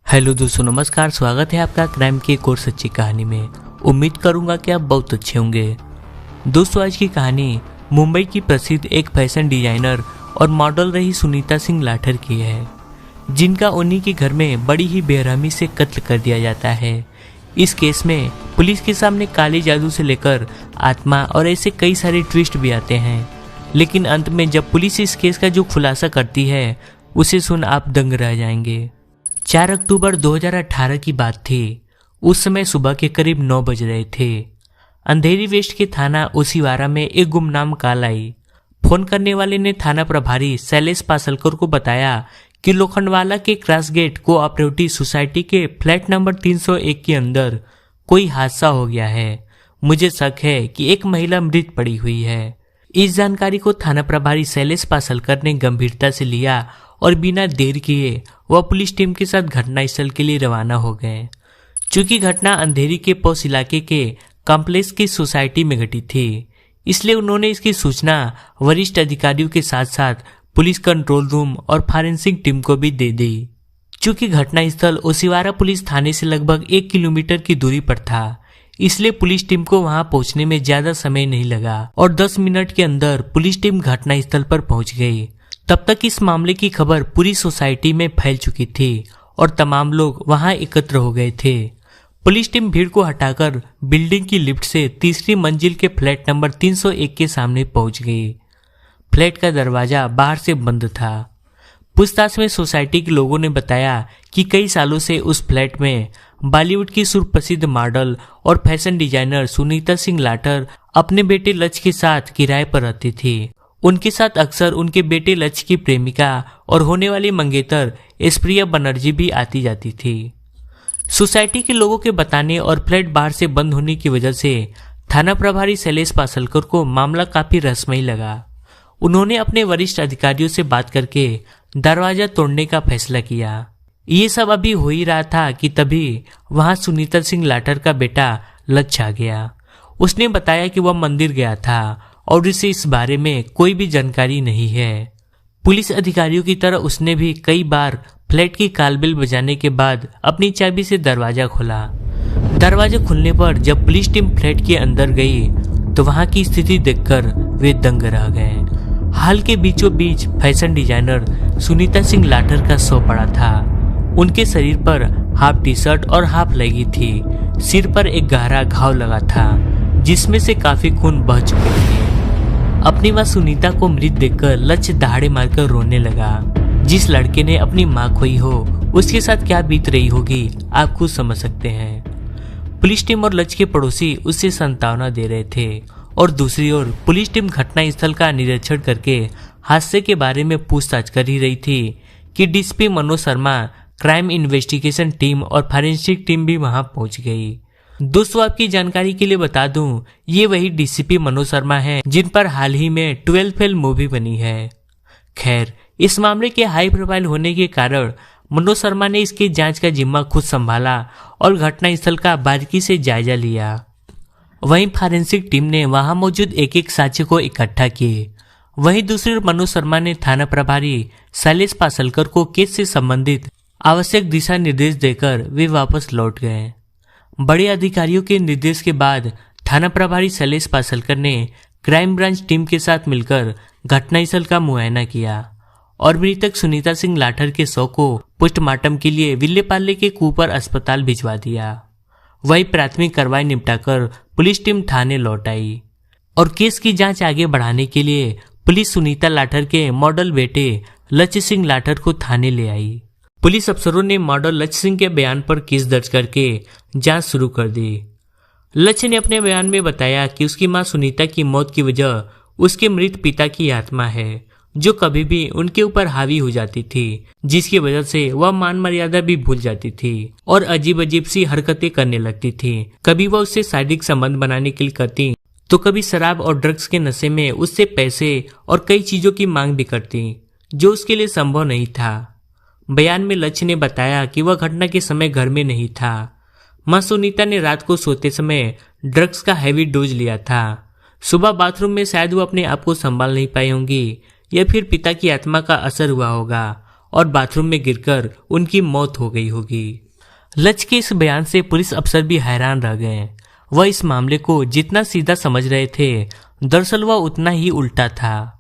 Hello दोस्तों, नमस्कार। स्वागत है आपका क्राइम की एक और सच्ची कहानी में। उम्मीद करूंगा कि आप बहुत अच्छे होंगे। दोस्तों, आज की कहानी मुंबई की प्रसिद्ध एक फैशन डिजाइनर और मॉडल रही सुनीता सिंह लाठर की है, जिनका उन्हीं के घर में बड़ी ही बेरहमी से कत्ल कर दिया जाता है। इस केस में पुलिस के सामने काले जादू से लेकर आत्मा और ऐसे कई सारे ट्विस्ट भी आते हैं, लेकिन अंत में जब पुलिस इस केस का जो खुलासा करती है उसे सुन आप दंग रह जाएंगे। 4 अक्टूबर 2018 की बात थी। उस समय सुबह के करीब 9 बज रहे थे। अंधेरी वेस्ट के थाना ओसिवारा में एक गुमनाम कॉल आई। फोन करने वाले ने थाना प्रभारी शैलेश पासलकर को बताया कि लोखंडवाला के क्रॉस गेट कोऑपरेटिव सोसाइटी के फ्लैट नंबर 301 के अंदर कोई हादसा हो गया है। मुझे शक है कि एक महिला मृत पड़ी हुई है। इस जानकारी को थाना प्रभारी शैलेश पासलकर ने गंभीरता से लिया और बिना देर किए वह पुलिस टीम के साथ घटनास्थल के लिए रवाना हो गए। चूंकि घटना अंधेरी के पौष इलाके के कॉम्प्लेक्स की सोसाइटी में घटी थी, इसलिए उन्होंने इसकी सूचना वरिष्ठ अधिकारियों के साथ साथ पुलिस कंट्रोल रूम और फॉरेंसिक टीम को भी दे दी। चूंकि घटनास्थल ओसिवारा पुलिस थाने से लगभग 1 किलोमीटर की दूरी पर था, इसलिए पुलिस टीम को वहां पहुंचने में ज्यादा समय नहीं लगा और 10 मिनट के अंदर पुलिस टीम घटनास्थल पर पहुंच गई। तब तक इस मामले की खबर पूरी सोसाइटी में फैल चुकी थी और तमाम लोग वहां एकत्र हो गए थे। पुलिस टीम भीड़ को हटाकर बिल्डिंग की लिफ्ट से तीसरी मंजिल के फ्लैट नंबर 301 के सामने पहुंच गई। फ्लैट का दरवाजा बाहर से बंद था। पूछताछ में सोसाइटी के लोगों ने बताया कि कई सालों से उस फ्लैट में बॉलीवुड की सुप्रसिद्ध मॉडल और फैशन डिजाइनर सुनीता सिंह लाठर अपने बेटे लक्ष्य के साथ किराए पर रहती थी। उनके साथ अक्सर उनके बेटे लक्ष्य की प्रेमिका और होने वाली मंगेतर एस्प्रिया बनर्जी भी आती जाती थी। सोसाइटी के लोगों के बताने और फ्लैट बाहर से बंद होने की वजह से थाना प्रभारी शैलेश पासलकर को मामला काफी रहस्यमयी लगा। उन्होंने अपने वरिष्ठ अधिकारियों से बात करके दरवाजा तोड़ने का फैसला किया। ये सब अभी हो ही रहा था कि तभी वहां सुनीता सिंह लाठर का बेटा लक्ष्य आ गया। उसने बताया कि वह मंदिर गया था और उसे इस बारे में कोई भी जानकारी नहीं है। पुलिस अधिकारियों की तरह उसने भी कई बार फ्लैट की कॉलबेल बजाने के बाद अपनी चाबी से दरवाजा खोला। दरवाजा खुलने पर जब पुलिस टीम फ्लैट के अंदर गई तो वहां की स्थिति देखकर वे दंग रह गए। हाल के बीचों बीच फैशन डिजाइनर सुनीता सिंह लाठर का शव पड़ा था। उनके शरीर पर हाफ टी शर्ट और हाफ लगी थी। सिर पर एक गहरा घाव लगा था जिसमें से काफी खून बह चुके थे। अपनी मां सुनीता को मृत देखकर लक्ष्य दहाड़े मारकर रोने लगा। जिस लड़के ने अपनी मां खोई हो उसके साथ क्या बीत रही होगी आप खुद समझ सकते हैं। पुलिस टीम और लक्ष्य के पड़ोसी उससे सांत्वना दे रहे थे और दूसरी ओर पुलिस टीम घटनास्थल का निरीक्षण करके हादसे के बारे में पूछताछ कर ही रही थी कि DCP Manoj Sharma, crime investigation team और फॉरेंसिक टीम भी वहां पहुंच गई। दोस्तों, आपकी जानकारी के लिए बता दूं, ये वही डीसीपी मनोज शर्मा हैं जिन पर हाल ही में 12 फेल मूवी बनी है। खैर, इस मामले के हाई प्रोफाइल होने के कारण मनोज शर्मा ने इसकी जांच का जिम्मा खुद संभाला और घटनास्थल का बारीकी से जायजा लिया। वहीं फॉरेंसिक टीम ने वहां मौजूद एक एक साक्ष्य को इकट्ठा किए। वहीं दूसरी ओर मनोज शर्मा ने थाना प्रभारी शैलेश पासलकर को केस से संबंधित आवश्यक दिशा निर्देश देकर वे वापस लौट गए। बड़े अधिकारियों के निर्देश के बाद थाना प्रभारी शैलेश पासलकर ने क्राइम ब्रांच टीम के साथ मिलकर घटनास्थल का मुआयना किया और मृतक सुनीता सिंह लाठर के शव को पोस्टमार्टम के लिए विल्लेपाले के कूपर अस्पताल भिजवा दिया। वही प्राथमिक कार्रवाई निपटाकर पुलिस टीम थाने लौट आई और केस की जांच आगे बढ़ाने के लिए पुलिस सुनीता लाठर के मॉडल बेटे लक्ष्य सिंह लाठर को थाने ले आई। पुलिस अफसरों ने मॉडल लक्ष्य सिंह के बयान पर केस दर्ज करके जांच शुरू कर दी। लक्ष्य ने अपने बयान में बताया कि उसकी मां सुनीता की मौत की वजह उसके मृत पिता की आत्मा है, जो कभी भी उनके ऊपर हावी हो जाती थी, जिसकी वजह से वह मान मर्यादा भी भूल जाती थी और अजीब अजीब सी हरकतें करने लगती थी। कभी वह उससे शारीरिक संबंध बनाने के लिए करती तो कभी शराब और ड्रग्स के नशे में उससे पैसे और कई चीजों की मांग भी करती, जो उसके लिए संभव नहीं था। बयान में लक्ष्य ने बताया कि वह घटना के समय घर में नहीं था। मां सुनीता ने रात को सोते समय ड्रग्स का हैवी डोज लिया था। सुबह बाथरूम में शायद वो अपने आप को संभाल नहीं पाई होंगी या फिर पिता की आत्मा का असर हुआ होगा और बाथरूम में गिरकर उनकी मौत हो गई होगी। लक्ष्य के इस बयान से पुलिस अफसर भी हैरान रह गए। वह इस मामले को जितना सीधा समझ रहे थे, दरअसल वह उतना ही उल्टा था।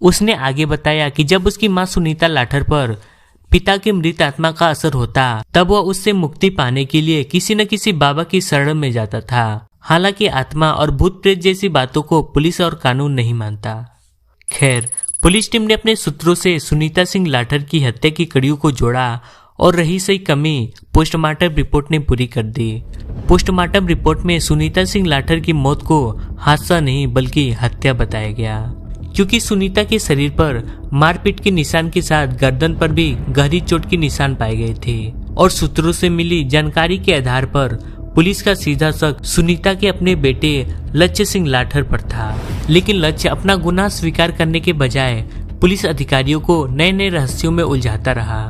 उसने आगे बताया कि जब उसकी मां सुनीता लाठर पर पिता की मृत आत्मा का असर होता, तब वह उससे मुक्ति पाने के लिए किसी न किसी बाबा की शरण में जाता था। हालांकि आत्मा और भूत प्रेत जैसी बातों को पुलिस और कानून नहीं मानता। खैर, पुलिस टीम ने अपने सूत्रों से सुनीता सिंह लाठर की हत्या की कड़ियों को जोड़ा और रही सही कमी पोस्टमार्टम रिपोर्ट ने पूरी कर दी। पोस्टमार्टम रिपोर्ट में सुनीता सिंह लाठर की मौत को हादसा नहीं बल्कि हत्या बताया गया, क्योंकि सुनीता के शरीर पर मारपीट के निशान के साथ गर्दन पर भी गहरी चोट के निशान पाए गए थे। और सूत्रों से मिली जानकारी के आधार पर पुलिस का सीधा शक सुनीता के अपने बेटे लक्ष्य सिंह लाठर पर था। लेकिन लक्ष्य अपना गुनाह स्वीकार करने के बजाय पुलिस अधिकारियों को नए नए रहस्यों में उलझाता रहा।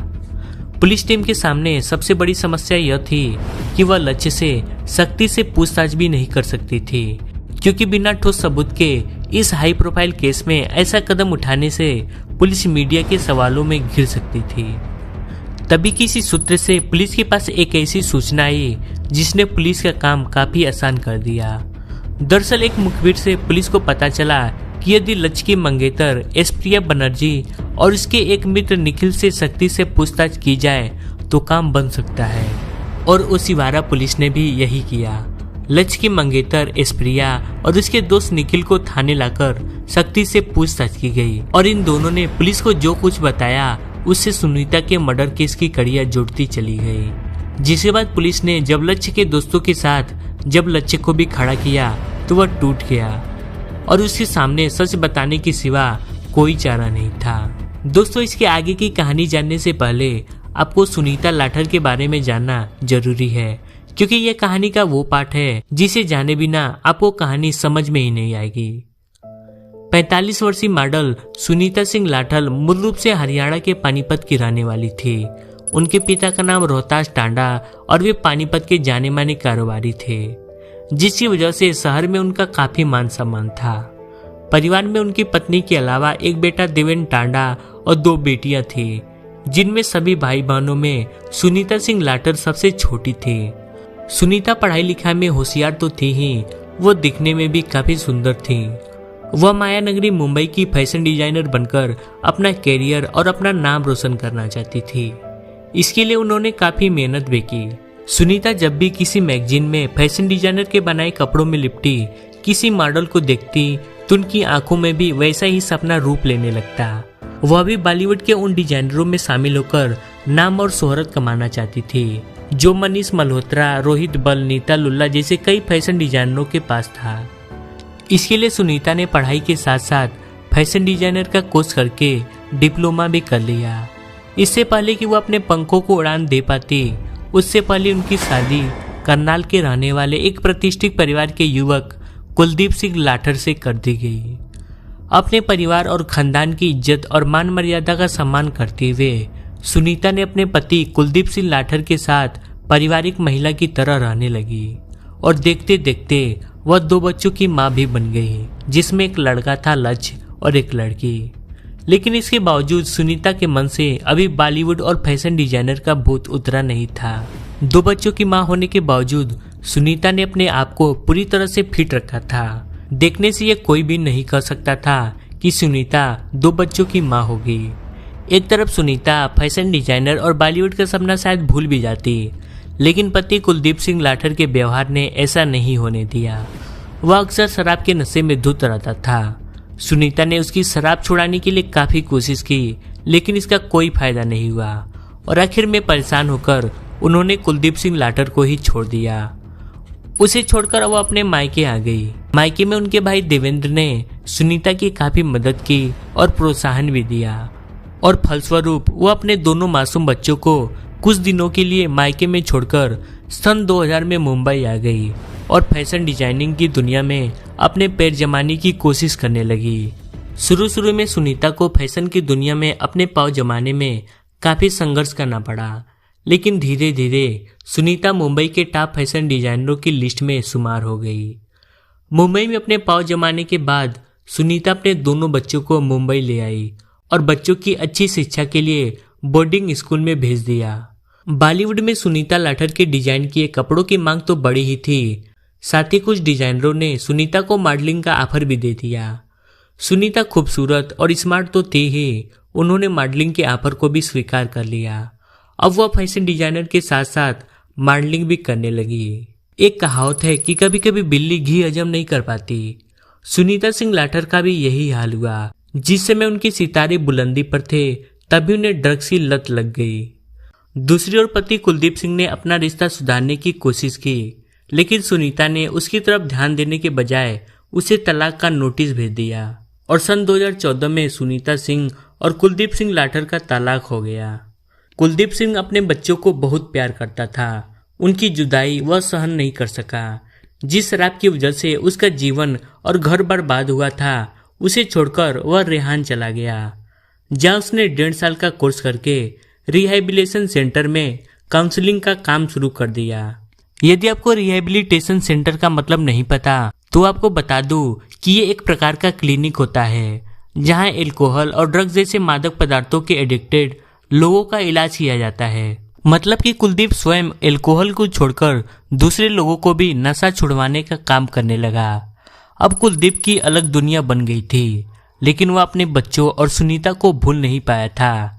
पुलिस टीम के सामने सबसे बड़ी समस्या यह थी कि वह लक्ष्य से सख्ती से पूछताछ भी नहीं कर सकती थी, क्योंकि बिना ठोस सबूत के इस हाई प्रोफाइल केस में ऐसा कदम उठाने से पुलिस मीडिया के सवालों में घिर सकती थी। तभी किसी सूत्र से पुलिस के पास एक ऐसी सूचना आई जिसने पुलिस का काम काफी आसान कर दिया। दरअसल एक मुखबिर से पुलिस को पता चला कि यदि लक्ष्य की मंगेतर एस्प्रिया बनर्जी और उसके एक मित्र निखिल से सख्ती से पूछताछ की जाए तो काम बन सकता है। और ओशिवारा पुलिस ने भी यही किया। लक्ष्य की मंगेतर एस्प्रिया और उसके दोस्त निखिल को थाने लाकर सख्ती से पूछताछ की गई और इन दोनों ने पुलिस को जो कुछ बताया उससे सुनीता के मर्डर केस की कड़ियां जुड़ती चली गई। जिसके बाद पुलिस ने जब लक्ष्य के दोस्तों के साथ जब लक्ष्य को भी खड़ा किया तो वह टूट गया और उसके सामने सच बताने के सिवा कोई चारा नहीं था। दोस्तों, इसके आगे की कहानी जानने से पहले आपको सुनीता लाठर के बारे में जानना जरूरी है, क्योंकि यह कहानी का वो पार्ट है जिसे जाने बिना आपको कहानी समझ में ही नहीं आएगी। 45 वर्षीय मॉडल सुनीता सिंह लाठर मूल रूप से हरियाणा के पानीपत की रहने वाली थी। उनके पिता का नाम रोहतास टांडा और वे पानीपत के जाने माने कारोबारी थे, जिसकी वजह से शहर में उनका काफी मान सम्मान था। परिवार में उनकी पत्नी के अलावा एक बेटा देवेंद्र टांडा और 2 बेटियां थी, जिनमें सभी भाई बहनों में सुनीता सिंह लाठर सबसे छोटी थी। सुनीता पढ़ाई लिखाई में होशियार तो थी ही, वो दिखने में भी काफी सुंदर थी। वह माया नगरी मुंबई की फैशन डिजाइनर बनकर अपना कैरियर और अपना नाम रोशन करना चाहती थी। इसके लिए उन्होंने काफी मेहनत भी की। सुनीता जब भी किसी मैगजीन में फैशन डिजाइनर के बनाए कपड़ों में लिपटी किसी मॉडल को देखती तो उनकी आंखों में भी वैसा ही सपना रूप लेने लगता। वह भी बॉलीवुड के उन डिजाइनरों में शामिल होकर नाम और शोहरत कमाना चाहती थी, जो मनीष मल्होत्रा, रोहित बल, नीता लुल्ला जैसे कई फैशन डिजाइनरों के पास था। इसके लिए सुनीता ने पढ़ाई के साथ साथ फैशन डिजाइनर का कोर्स करके डिप्लोमा भी कर लिया। इससे पहले कि वो अपने पंखों को उड़ान दे पाती, उससे पहले उनकी शादी करनाल के रहने वाले एक प्रतिष्ठित परिवार के युवक कुलदीप सिंह लाठर से कर दी गई। अपने परिवार और खानदान की इज्जत और मान मर्यादा का सम्मान करते हुए सुनीता ने अपने पति कुलदीप सिंह लाठर के साथ पारिवारिक महिला की तरह रहने लगी और देखते देखते वह 2 बच्चों की मां भी बन गई, जिसमें एक लड़का था लक्ष्य और एक लड़की। लेकिन इसके बावजूद सुनीता के मन से अभी बॉलीवुड और फैशन डिजाइनर का भूत उतरा नहीं था। 2 बच्चों की मां होने के बावजूद सुनीता ने अपने आप को पूरी तरह से फिट रखा था। देखने से यह कोई भी नहीं कर सकता था कि सुनीता 2 बच्चों की मां होगी। एक तरफ सुनीता फैशन डिजाइनर और बॉलीवुड का सपना शायद भूल भी जाती, लेकिन पति कुलदीप सिंह लाठर के व्यवहार ने ऐसा नहीं होने दिया। वह अक्सर शराब के नशे में धुत रहता था। सुनीता ने उसकी शराब छुड़ाने के लिए काफी कोशिश की, लेकिन इसका कोई फायदा नहीं हुआ और आखिर में परेशान होकर उन्होंने कुलदीप सिंह लाठर को ही छोड़ दिया। उसे छोड़कर वह अपने मायके आ गई। मायके में उनके भाई देवेंद्र ने सुनीता की काफी मदद की और प्रोत्साहन भी दिया और फलस्वरूप वो अपने दोनों मासूम बच्चों को कुछ दिनों के लिए मायके में छोड़कर सन 2000 में मुंबई आ गई और फैशन डिजाइनिंग की दुनिया में अपने पैर जमाने की कोशिश करने लगी। शुरू में सुनीता को फैशन की दुनिया में अपने पांव जमाने में काफी संघर्ष करना पड़ा, लेकिन धीरे धीरे सुनीता मुंबई के टॉप फैशन डिजाइनरों की लिस्ट में शुमार हो गई। मुंबई में अपने पांव जमाने के बाद सुनीता अपने दोनों बच्चों को मुंबई ले आई और बच्चों की अच्छी शिक्षा के लिए बोर्डिंग स्कूल में भेज दिया। बॉलीवुड में सुनीता लाठर के डिजाइन किए कपड़ों की मांग तो बड़ी ही थी, साथ ही कुछ डिजाइनरों ने सुनीता को मॉडलिंग का ऑफर भी दे दिया। सुनीता खूबसूरत और स्मार्ट तो थी ही, उन्होंने मॉडलिंग के ऑफर को भी स्वीकार कर लिया। अब वह फैशन डिजाइनर के साथ साथ मॉडलिंग भी करने लगी। एक कहावत है कि कभी कभी बिल्ली घी हजम नहीं कर पाती। सुनीता सिंह लाठर का भी यही हाल हुआ। जिस समय उनके सितारे बुलंदी पर थे तभी उन्हें ड्रग्स की लत लग गई। दूसरी ओर पति कुलदीप सिंह ने अपना रिश्ता सुधारने की कोशिश की, लेकिन सुनीता ने उसकी तरफ ध्यान देने के बजाय उसे तलाक का नोटिस भेज दिया और सन 2014 में सुनीता सिंह और कुलदीप सिंह लाठर का तलाक हो गया। कुलदीप सिंह अपने बच्चों को बहुत प्यार करता था। उनकी जुदाई वह सहन नहीं कर सका। जिस शराब की वजह से उसका जीवन और घर बर्बाद हुआ था, उसे छोड़कर वह रेहान चला गया, जहां उसने 1.5 साल का कोर्स करके रिहैबिलिटेशन सेंटर में काउंसलिंग का काम शुरू कर दिया। यदि आपको रिहैबिलिटेशन सेंटर का मतलब नहीं पता तो आपको बता दूं कि ये एक प्रकार का क्लिनिक होता है जहां अल्कोहल और ड्रग्स जैसे मादक पदार्थों के एडिक्टेड लोगों का इलाज किया जाता है। मतलब कि कुलदीप स्वयं अल्कोहल को छोड़कर दूसरे लोगों को भी नशा छुड़वाने का काम करने लगा। अब कुलदीप की अलग दुनिया बन गई थी, लेकिन वह अपने बच्चों और सुनीता को भूल नहीं पाया था।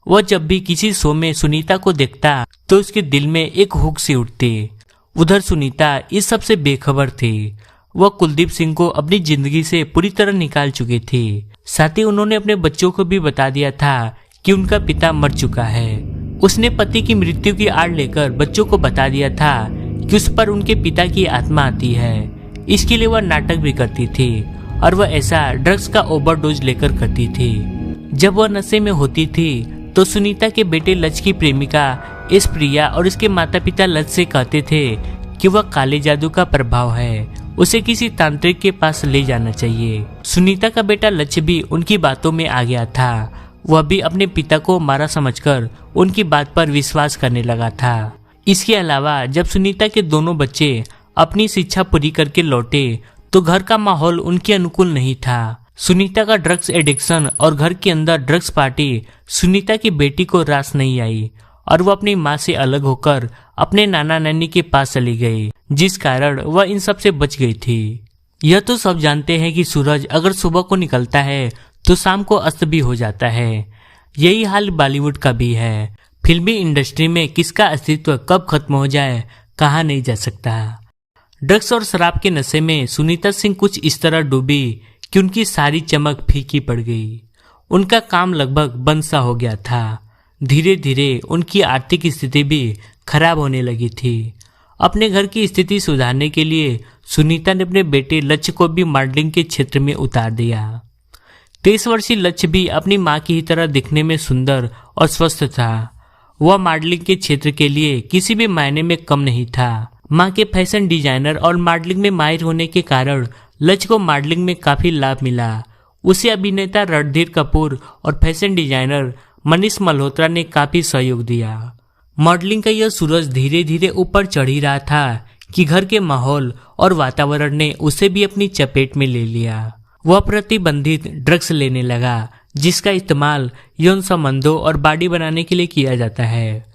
वह जब भी किसी शो में सुनीता को देखता तो उसके दिल में एक हुक सी उठती। उधर सुनीता इस सब से बेखबर थी। वह कुलदीप सिंह को अपनी जिंदगी से पूरी तरह निकाल चुकी थी। साथ ही उन्होंने अपने बच्चों को भी बता दिया था कि उनका पिता मर चुका है। उसने पति की मृत्यु की आड़ लेकर बच्चों को बता दिया था कि उस पर उनके पिता की आत्मा आती है। इसके लिए वह नाटक भी करती थी और वह ऐसा ड्रग्स का ओवरडोज लेकर करती थी। जब वह नशे में होती थी तो सुनीता के बेटे लच की प्रेमिका एस प्रिया और उसके माता पिता लच से कहते थे कि वह काले जादू का प्रभाव है, उसे किसी तांत्रिक के पास ले जाना चाहिए। सुनीता का बेटा लच भी उनकी बातों में आ गया था। वह भी अपने पिता को मारा समझकर उनकी बात पर विश्वास करने लगा था। इसके अलावा जब सुनीता के दोनों बच्चे अपनी शिक्षा पूरी करके लौटे तो घर का माहौल उनके अनुकूल नहीं था। सुनीता का ड्रग्स एडिक्शन और घर के अंदर ड्रग्स पार्टी सुनीता की बेटी को रास नहीं आई और वह अपनी माँ से अलग होकर अपने नाना नानी के पास चली गई, जिस कारण वह इन सब से बच गई थी। यह तो सब जानते हैं कि सूरज अगर सुबह को निकलता है तो शाम को अस्त भी हो जाता है। यही हाल बॉलीवुड का भी है। फिल्मी इंडस्ट्री में किसका अस्तित्व कब खत्म हो जाए कहा नहीं जा सकता। ड्रग्स और शराब के नशे में सुनीता सिंह कुछ इस तरह डूबी कि उनकी सारी चमक फीकी पड़ गई। उनका काम लगभग बंद सा हो गया था। धीरे धीरे उनकी आर्थिक स्थिति भी खराब होने लगी थी। अपने घर की स्थिति सुधारने के लिए सुनीता ने अपने बेटे लक्ष्य को भी मॉडलिंग के क्षेत्र में उतार दिया। 23 वर्षीय लक्ष्य भी अपनी मां की ही तरह दिखने में सुंदर और स्वस्थ था। वह मॉडलिंग के क्षेत्र के लिए किसी भी मायने में कम नहीं था। मां के फैशन डिजाइनर और मॉडलिंग में माहिर होने के कारण लक्ष्य को मॉडलिंग में काफी लाभ मिला। उसे अभिनेता रणधीर कपूर और फैशन डिजाइनर मनीष मल्होत्रा ने काफी सहयोग दिया। मॉडलिंग का यह सूरज धीरे धीरे ऊपर चढ़ ही रहा था कि घर के माहौल और वातावरण ने उसे भी अपनी चपेट में ले लिया। वह प्रतिबंधित ड्रग्स लेने लगा, जिसका इस्तेमाल यौन संबंधों और बॉडी बनाने के लिए किया जाता है।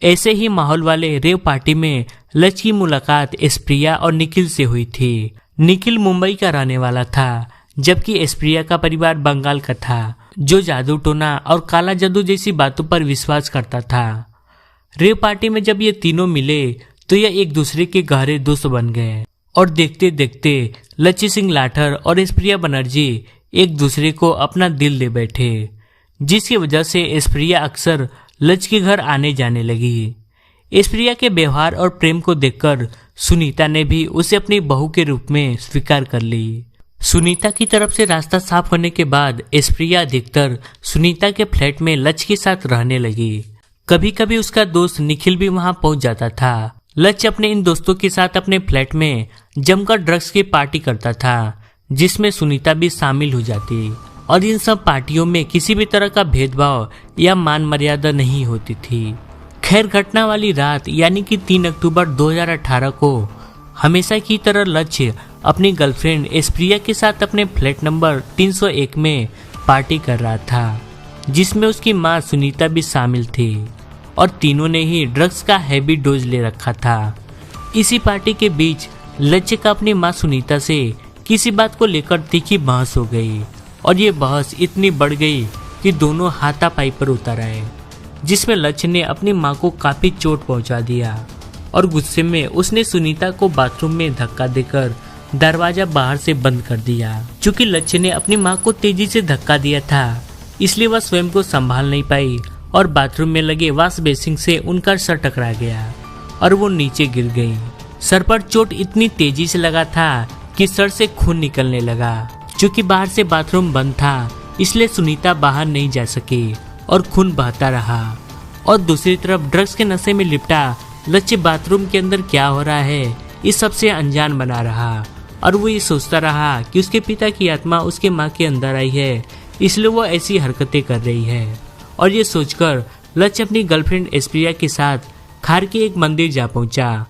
ऐसे ही माहौल वाले रेव पार्टी में लक्ष्य की मुलाकात एस्प्रिया और निखिल से हुई थी। निखिल मुंबई का रहने वाला था, जबकि एस्प्रिया का परिवार बंगाल का था, जो जादू टोना और काला जादू जैसी बातों पर विश्वास करता था। रेव पार्टी में जब ये तीनों मिले तो यह एक दूसरे के गहरे दोस्त बन गए और देखते देखते लक्ष्य सिंह लाठर और एस्प्रिया बनर्जी एक दूसरे को अपना दिल दे बैठे, जिसकी वजह से एस्प्रिया अक्सर लक्ष्य के घर आने जाने लगी। एस्प्रिया के व्यवहार और प्रेम को देखकर सुनीता ने भी उसे अपनी बहू के रूप में स्वीकार कर ली। सुनीता की तरफ से रास्ता साफ होने के बाद एस्प्रिया अधिकतर सुनीता के फ्लैट में लक्ष्य के साथ रहने लगी। कभी कभी उसका दोस्त निखिल भी वहां पहुंच जाता था। लक्ष्य अपने इन दोस्तों के साथ अपने फ्लैट में जमकर ड्रग्स की पार्टी करता था, जिसमें सुनीता भी शामिल हो जाती और इन सब पार्टियों में किसी भी तरह का भेदभाव या मान मर्यादा नहीं होती थी। खैर, घटना वाली रात यानी कि 3 अक्टूबर 2018 को हमेशा की तरह लक्ष्य अपनी गर्लफ्रेंड एस्प्रिया के साथ अपने फ्लैट नंबर 301 में पार्टी कर रहा था। जिसमें उसकी माँ सुनीता भी शामिल थी और तीनों ने ही ड्रग्स का हैवी डोज ले रखा था। इसी पार्टी के बीच लक्ष्य का अपनी माँ सुनीता से किसी बात को लेकर तीखी बहस हो गई और ये बहस इतनी बढ़ गई कि दोनों हाथापाई पर उतर आए, जिसमें लक्ष्य ने अपनी माँ को काफी चोट पहुंचा दिया और गुस्से में उसने सुनीता को बाथरूम में धक्का देकर दरवाजा बाहर से बंद कर दिया। चूंकि लक्ष्य ने अपनी माँ को तेजी से धक्का दिया था, इसलिए वह स्वयं को संभाल नहीं पाई और बाथरूम में लगे वॉश बेसिन से उनका सर टकरा गया और वो नीचे गिर गई। सर पर चोट इतनी तेजी से लगा था कि सर से खून निकलने लगा। चूंकि बाहर से बाथरूम बंद था, इसलिए सुनीता बाहर नहीं जा सकी और खून बहता रहा। और दूसरी तरफ ड्रग्स के नशे में लिपटा लक्ष्य बाथरूम के अंदर क्या हो रहा है इस सबसे अनजान बना रहा और वो ये सोचता रहा कि उसके पिता की आत्मा उसके माँ के अंदर आई है, इसलिए वो ऐसी हरकतें कर रही है। और ये सोचकर लक्ष्य अपनी गर्लफ्रेंड एस्प्रिया के साथ खार के एक मंदिर जा पहुंचा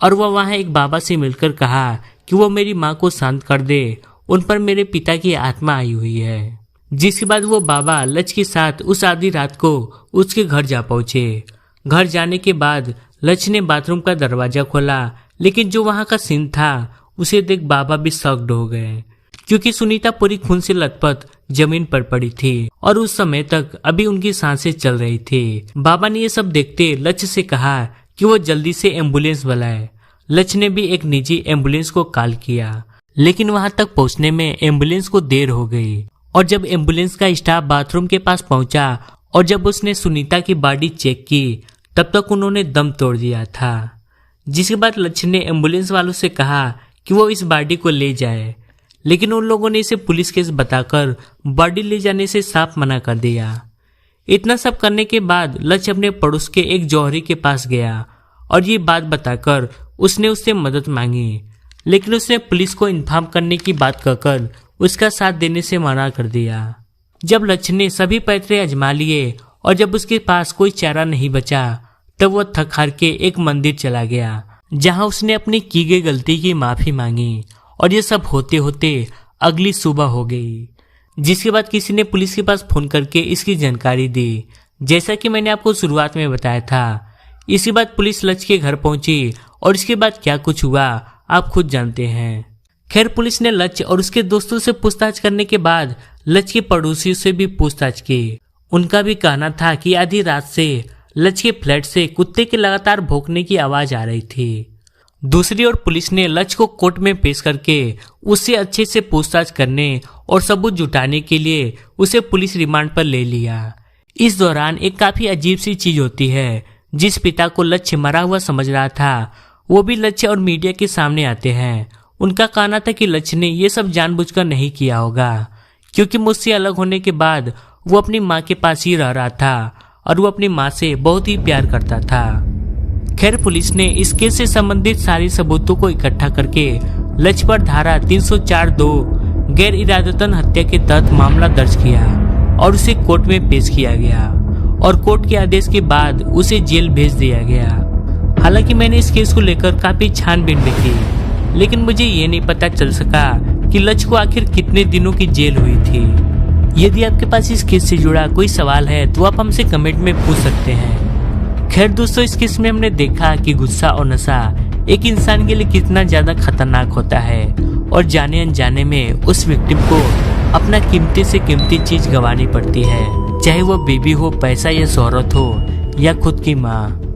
और वह वहाँ एक बाबा से मिलकर कहा कि वो मेरी माँ को शांत कर दे, उन पर मेरे पिता की आत्मा आई हुई है। जिसके बाद वो बाबा लक्ष्य के साथ उस आधी रात को उसके घर जा पहुंचे। घर जाने के बाद लक्ष्य ने बाथरूम का दरवाजा खोला, लेकिन जो वहाँ का सीन था उसे देख बाबा भी शॉक्ड हो गए, क्योंकि सुनीता पूरी खून से लथपथ जमीन पर पड़ी थी और उस समय तक अभी उनकी सांसें चल रही थी। बाबा ने ये सब देखते लक्ष्य से कहा कि वो जल्दी से एम्बुलेंस बुलाए। लक्ष्य ने भी एक निजी एम्बुलेंस को कॉल किया, लेकिन वहां तक पहुंचने में एम्बुलेंस को देर हो गई। और जब एम्बुलेंस का स्टाफ बाथरूम के पास पहुंचा और जब उसने सुनीता की बॉडी चेक की, तब तक उन्होंने दम तोड़ दिया था। जिसके बाद लक्ष्य ने एम्बुलेंस वालों से कहा कि वो इस बॉडी को ले जाए, लेकिन उन लोगों ने इसे पुलिस केस बताकर बॉडी ले जाने से साफ मना कर दिया। इतना सब करने के बाद लक्ष्य अपने पड़ोस के एक जौहरी के पास गया और ये बात बताकर उसने उससे मदद मांगी, लेकिन उसने पुलिस को इन्फॉर्म करने की बात कहकर उसका साथ देने से मना कर दिया। जब लक्ष्य ने सभी पैतरे आजमा लिए और जब उसके पास कोई चारा नहीं बचा, तब वह थक हार के एक मंदिर चला गया, जहां उसने अपनी की गई गलती की माफी मांगी। और ये सब होते होते अगली सुबह हो गई, जिसके बाद किसी ने पुलिस के पास फोन करके इसकी जानकारी दी, जैसा कि मैंने आपको शुरुआत में बताया था। इसके बाद पुलिस लक्ष्य के घर पहुंची और इसके बाद क्या कुछ हुआ आप खुद जानते हैं। खैर, पुलिस ने लक्ष्य और उसके दोस्तों से पूछताछ करने के बाद लक्ष्य के पड़ोसियों से भी पूछताछ की। उनका भी कहना था कि आधी रात से लक्ष्य के फ्लैट से कुत्ते के लगातार भौंकने की आवाज आ रही थी। दूसरी ओर पुलिस ने लक्ष्य को कोर्ट में पेश करके उससे अच्छे से पूछताछ करने और सबूत जुटाने के लिए उसे पुलिस रिमांड पर ले लिया। इस दौरान एक काफी अजीब सी चीज होती है। जिस पिता को लक्ष्य मरा हुआ समझ रहा था, वो भी लक्ष्य और मीडिया के सामने आते हैं। उनका कहना था कि लक्ष्य ने ये सब जानबूझकर नहीं किया होगा, क्योंकि मुझसे अलग होने के बाद वो अपनी माँ के पास ही रह रहा था और वो अपनी माँ से बहुत ही प्यार करता था। खैर, पुलिस ने इस केस से संबंधित सारी सबूतों को इकट्ठा करके लक्ष्य पर धारा 304(2) गैर इरादतन हत्या के तहत मामला दर्ज किया और उसे कोर्ट में पेश किया गया और कोर्ट के आदेश के बाद उसे जेल भेज दिया गया। हालांकि मैंने इस केस को लेकर काफी छानबीन भी की, लेकिन मुझे ये नहीं पता चल सका कि लक्ष्य को आखिर कितने दिनों की जेल हुई थी। यदि आपके पास इस केस से जुड़ा कोई सवाल है तो आप हमसे कमेंट में पूछ सकते हैं। खैर दोस्तों, इस केस में हमने देखा कि गुस्सा और नशा एक इंसान के लिए कितना ज्यादा खतरनाक होता है और जाने अनजाने में उस विक्टिम को अपना कीमती से कीमती चीज गंवानी पड़ती है, चाहे वो बीवी हो, पैसा या शोहरत हो या खुद की माँ।